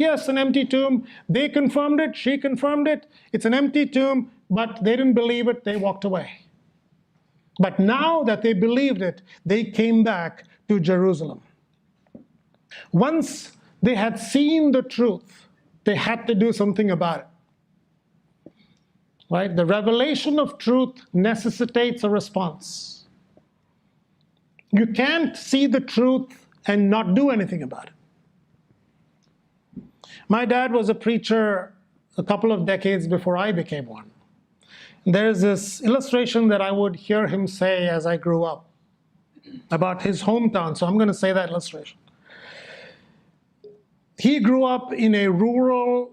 Yes, an empty tomb. They confirmed it. She confirmed it. It's an empty tomb, but they didn't believe it. They walked away. But now that they believed it, they came back to Jerusalem. Once they had seen the truth, they had to do something about it. Right? The revelation of truth necessitates a response. You can't see the truth and not do anything about it. My dad was a preacher a couple of decades before I became one. There's this illustration that I would hear him say as I grew up about his hometown, so I'm going to say that illustration. He grew up in a rural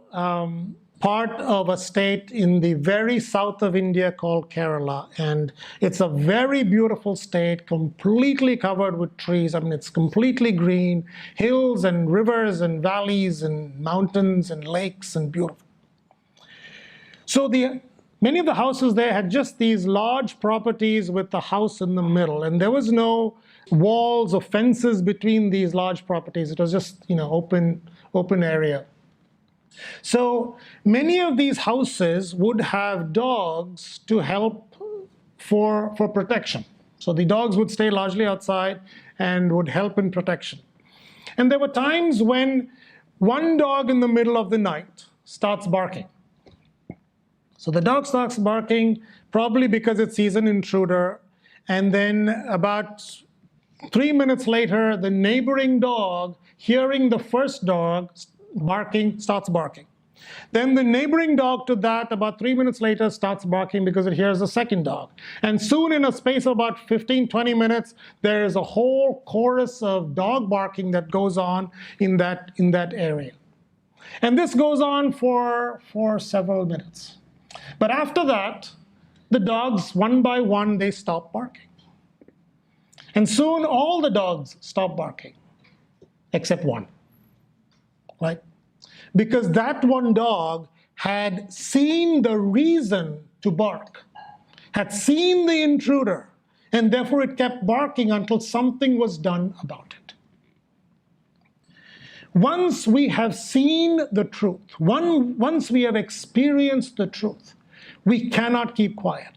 part of a state in the very south of India called Kerala, and it's a very beautiful state, completely covered with trees. I mean, it's completely green, hills and rivers and valleys and mountains and lakes, and beautiful. So many of the houses there had just these large properties with the house in the middle, and there was no walls or fences between these large properties. It was just, open area. So many of these houses would have dogs to help for protection. So the dogs would stay largely outside and would help in protection. And there were times when one dog in the middle of the night starts barking. So the dog starts barking, probably because it sees an intruder, and then about 3 minutes later, the neighboring dog, hearing the first dog barking, starts barking. Then the neighboring dog to that, about 3 minutes later, starts barking because it hears the second dog. And soon, in a space of about 15, 20 minutes, there is a whole chorus of dog barking that goes on in that area. And this goes on for several minutes. But after that, the dogs, one by one, they stop barking. And soon all the dogs stop barking, except one, right? Because that one dog had seen the reason to bark, had seen the intruder, and therefore it kept barking until something was done about it. Once we have seen the truth, once we have experienced the truth, we cannot keep quiet.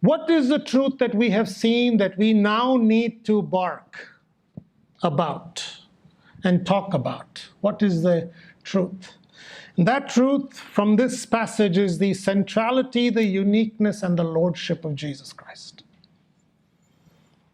What is the truth that we have seen that we now need to bark about and talk about? What is the truth? And that truth from this passage is the centrality, the uniqueness, and the lordship of Jesus Christ.